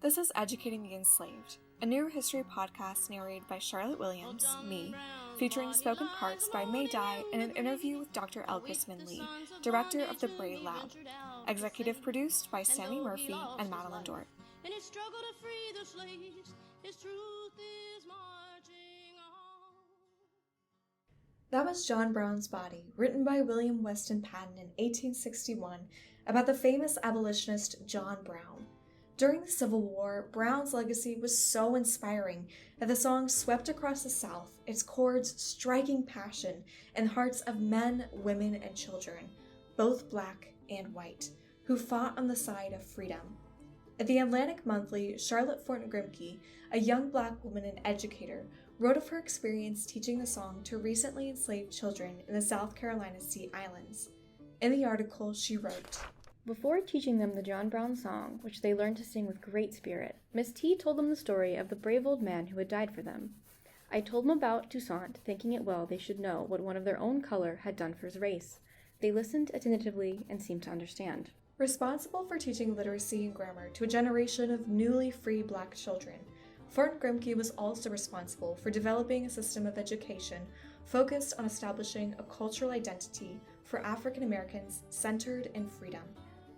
This is Educating the Enslaved, a new history podcast narrated by Charlotte Williams, me, featuring spoken parts by Mae Dye and an interview with Dr. Elgersman Lee, director of the Bray Lab. Executive produced by Sammy Murphy and Madeline Dort. In his struggle to free the slaves, his truth is marching on. That was John Brown's Body, written by William Weston Patton in 1861 about the famous abolitionist John Brown. During the Civil War, Brown's legacy was so inspiring that the song swept across the South, its chords striking passion in the hearts of men, women, and children, both black and white, who fought on the side of freedom. At the Atlantic Monthly, Charlotte Forten Grimké, a young black woman and educator, wrote of her experience teaching the song to recently enslaved children in the South Carolina Sea Islands. In the article, she wrote, "Before teaching them the John Brown song, which they learned to sing with great spirit, Miss T told them the story of the brave old man who had died for them. I told them about Toussaint, thinking it well they should know what one of their own color had done for his race. They listened attentively and seemed to understand." Responsible for teaching literacy and grammar to a generation of newly free black children, Forten Grimké was also responsible for developing a system of education focused on establishing a cultural identity for African Americans centered in freedom.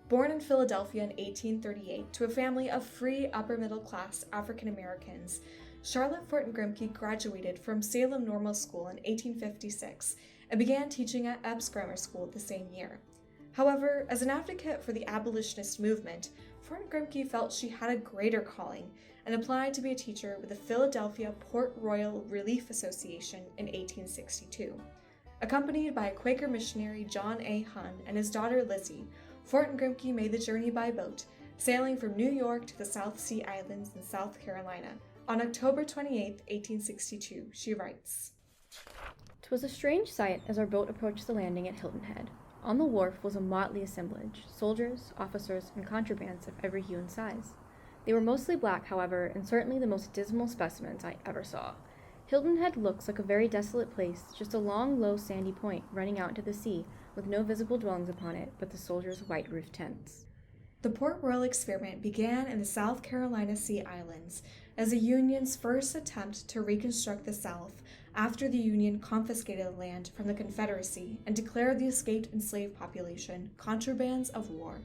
Born in Philadelphia in 1838 to a family of free upper-middle-class African Americans, Charlotte Forten Grimké graduated from Salem Normal School in 1856 and began teaching at Epps Grammar School the same year. However, as an advocate for the abolitionist movement, Forten Grimké felt she had a greater calling and applied to be a teacher with the Philadelphia Port Royal Relief Association in 1862. Accompanied by Quaker missionary John A. Hunn and his daughter Lizzie, Forten Grimké made the journey by boat, sailing from New York to the South Sea Islands in South Carolina. On October 28, 1862, she writes, "'Twas a strange sight as our boat approached the landing at Hilton Head. On the wharf was a motley assemblage, soldiers, officers, and contrabands of every hue and size. They were mostly black, however, and certainly the most dismal specimens I ever saw. Hilton Head looks like a very desolate place, just a long, low, sandy point running out into the sea, with no visible dwellings upon it but the soldiers' white-roofed tents." The Port Royal experiment began in the South Carolina Sea Islands as the Union's first attempt to reconstruct the South after the Union confiscated the land from the Confederacy and declared the escaped enslaved population contrabands of war.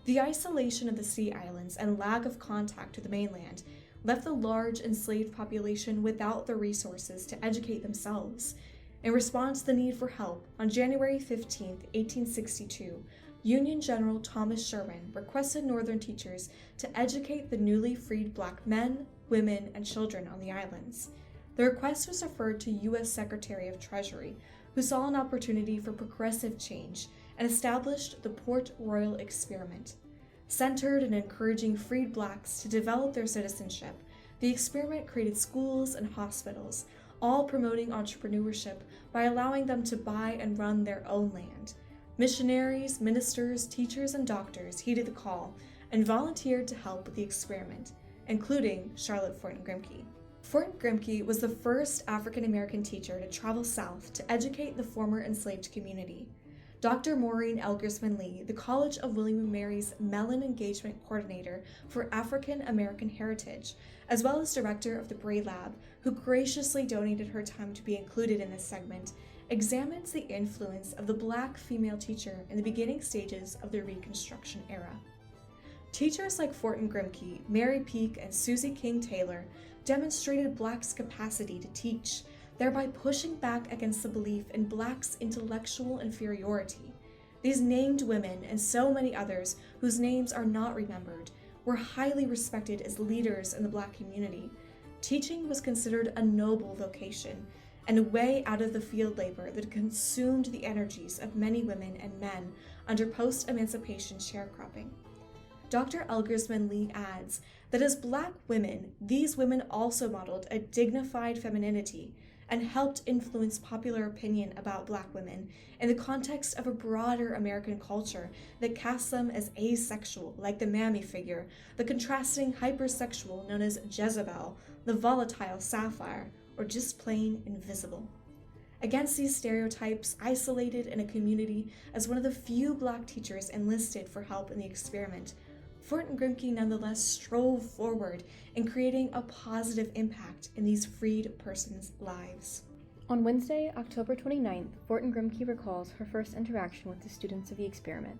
The isolation of the Sea Islands and lack of contact with the mainland left the large enslaved population without the resources to educate themselves. In response to the need for help, on January 15, 1862, Union General Thomas Sherman requested Northern teachers to educate the newly freed black men, women, and children on the islands. The request was referred to U.S. Secretary of Treasury, who saw an opportunity for progressive change and established the Port Royal Experiment. Centered in encouraging freed blacks to develop their citizenship, the experiment created schools and hospitals, all promoting entrepreneurship by allowing them to buy and run their own land. Missionaries, ministers, teachers, and doctors heeded the call and volunteered to help with the experiment, including Charlotte Forten Grimké. Forten Grimké was the first African American teacher to travel south to educate the former enslaved community. Dr. Maureen Elgersman Lee, the College of William & Mary's Mellon Engagement Coordinator for African American Heritage, as well as director of the Bray Lab, who graciously donated her time to be included in this segment, examines the influence of the black female teacher in the beginning stages of the Reconstruction era. Teachers like Forten Grimké, Mary Peak, and Susie King Taylor demonstrated blacks' capacity to teach, thereby pushing back against the belief in blacks' intellectual inferiority. These named women, and so many others whose names are not remembered, were highly respected as leaders in the black community. Teaching was considered a noble vocation, and a way out of the field labor that consumed the energies of many women and men under post-emancipation sharecropping. Dr. Elgersman Lee adds that as black women, these women also modeled a dignified femininity and helped influence popular opinion about black women in the context of a broader American culture that casts them as asexual, like the Mammy figure, the contrasting hypersexual known as Jezebel, the volatile Sapphire, or just plain invisible. Against these stereotypes, isolated in a community as one of the few black teachers enlisted for help in the experiment, Forten Grimké nonetheless strove forward in creating a positive impact in these freed persons' lives. On Wednesday, October 29th, Forten Grimké recalls her first interaction with the students of the experiment.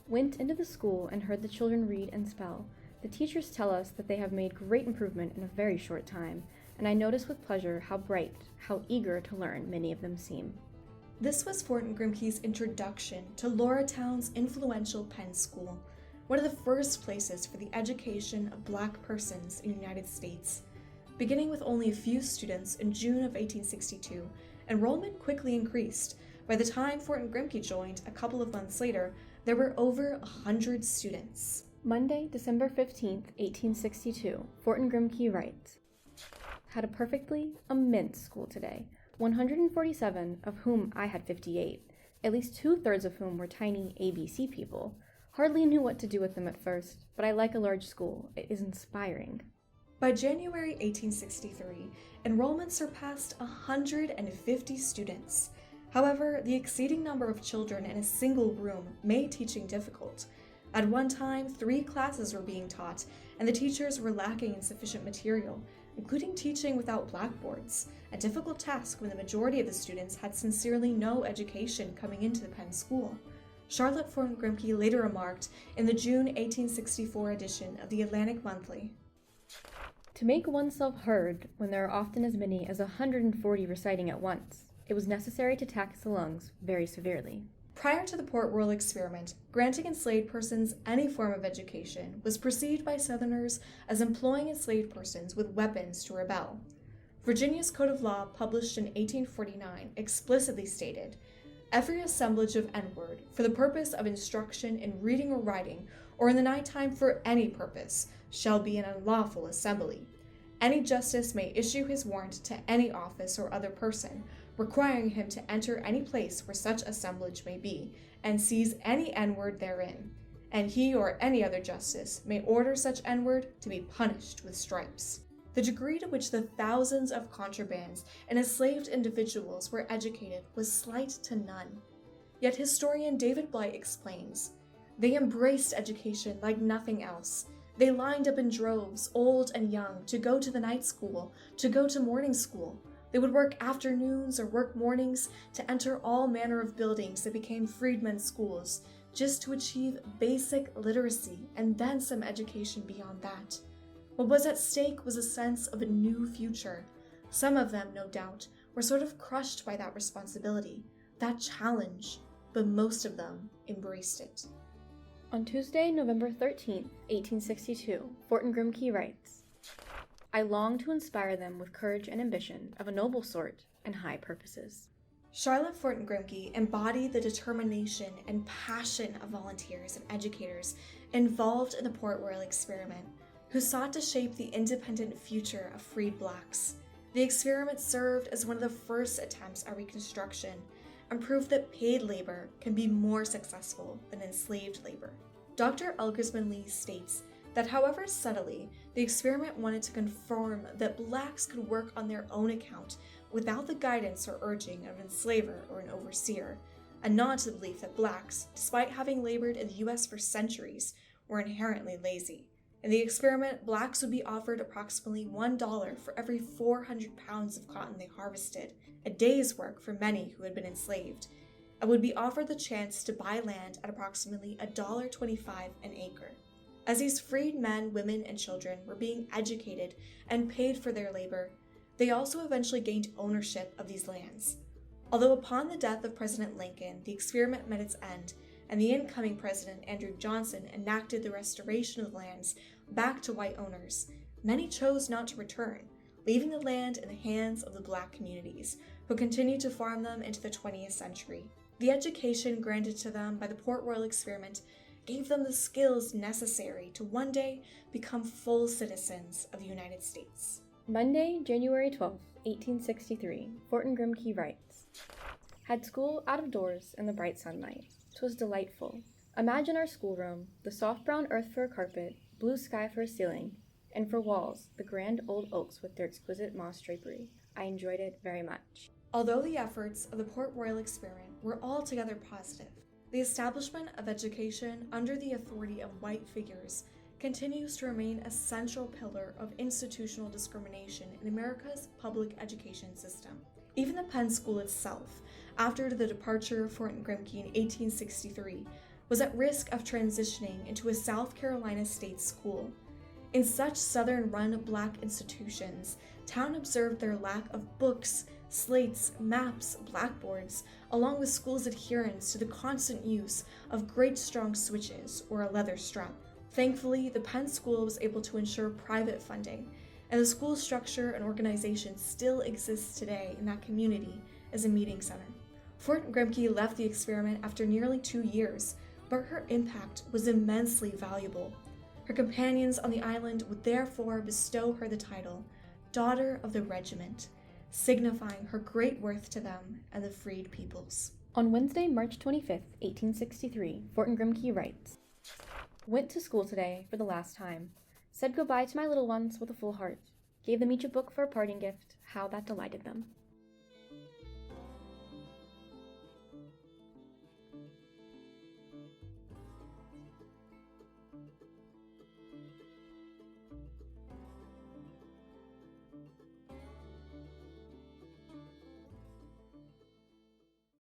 Went into the school and heard the children read and spell. The teachers tell us that they have made great improvement in a very short time, and I notice with pleasure how bright, how eager to learn many of them seem. This was Forten Grimké's introduction to Lauratown's influential Penn School, one of the first places for the education of Black persons in the United States. Beginning with only a few students in June of 1862, enrollment quickly increased. By the time Forten Grimké joined a couple of months later, there were over 100 students. Monday, December 15th, 1862, Forten Grimké writes, "Had a perfectly immense school today, 147 of whom I had 58, at least 2/3 of whom were tiny ABC people. Hardly knew what to do with them at first, but I like a large school. It is inspiring." By January 1863, enrollment surpassed 150 students. However, the exceeding number of children in a single room made teaching difficult. At one time, 3 classes were being taught, and the teachers were lacking in sufficient material, including teaching without blackboards, a difficult task when the majority of the students had sincerely no education coming into the Penn School. Charlotte Forten Grimké later remarked in the June 1864 edition of the Atlantic Monthly, To make oneself heard when there are often as many as 140 reciting at once, it was necessary to tax the lungs very severely. Prior to the Port Royal experiment, granting enslaved persons any form of education was perceived by Southerners as employing enslaved persons with weapons to rebel. Virginia's Code of Law, published in 1849, explicitly stated, "Every assemblage of N-word, for the purpose of instruction in reading or writing, or in the nighttime for any purpose, shall be an unlawful assembly. Any justice may issue his warrant to any office or other person, requiring him to enter any place where such assemblage may be, and seize any N-word therein, and he or any other justice may order such N-word to be punished with stripes." The degree to which the thousands of contrabands and enslaved individuals were educated was slight to none. Yet historian David Blight explains, "They embraced education like nothing else. They lined up in droves, old and young, to go to the night school, to go to morning school. They would work afternoons or work mornings to enter all manner of buildings that became freedmen's schools, just to achieve basic literacy and then some education beyond that. What was at stake was a sense of a new future. Some of them, no doubt, were sort of crushed by that responsibility, that challenge, but most of them embraced it." On Tuesday, November 13th, 1862, Forten Grimké writes, "I long to inspire them with courage and ambition of a noble sort and high purposes." Charlotte Forten Grimké embodied the determination and passion of volunteers and educators involved in the Port Royal experiment, who sought to shape the independent future of freed Blacks. The experiment served as one of the first attempts at Reconstruction and proved that paid labor can be more successful than enslaved labor. Dr. Elgersman Lee states that however subtly, the experiment wanted to confirm that Blacks could work on their own account without the guidance or urging of an enslaver or an overseer, and not to the belief that Blacks, despite having labored in the US for centuries, were inherently lazy. In the experiment, Blacks would be offered approximately $1 for every 400 pounds of cotton they harvested, a day's work for many who had been enslaved, and would be offered the chance to buy land at approximately $1.25 an acre. As these freed men, women, and children were being educated and paid for their labor, they also eventually gained ownership of these lands. Although upon the death of President Lincoln, the experiment met its end, and the incoming president, Andrew Johnson, enacted the restoration of the lands back to white owners, many chose not to return, leaving the land in the hands of the Black communities, who continued to farm them into the 20th century. The education granted to them by the Port Royal experiment gave them the skills necessary to one day become full citizens of the United States. Monday, January 12th, 1863, Forten Grimké writes, "Had school out of doors in the bright sunlight. 'Twas delightful. Imagine our schoolroom, the soft brown earth for a carpet, blue sky for a ceiling, and for walls, the grand old oaks with their exquisite moss drapery. I enjoyed it very much." Although the efforts of the Port Royal experiment were altogether positive, The establishment of education under the authority of white figures continues to remain a central pillar of institutional discrimination in America's public education system. Even the Penn School itself, after the departure of Forten Grimké in 1863, was at risk of transitioning into a South Carolina state school. In such Southern-run Black institutions, Town observed their lack of books, slates, maps, blackboards, along with school's adherence to the constant use of great strong switches or a leather strap. Thankfully, the Penn School was able to ensure private funding, and the school's structure and organization still exists today in that community as a meeting center. Forten Grimké left the experiment after nearly 2 years, but her impact was immensely valuable. Her companions on the island would therefore bestow her the title, Daughter of the Regiment, signifying her great worth to them and the freed peoples. On Wednesday, March 25, 1863, Forten Grimké writes, "Went to school today for the last time. Said goodbye to my little ones with a full heart. Gave them each a book for a parting gift. How that delighted them."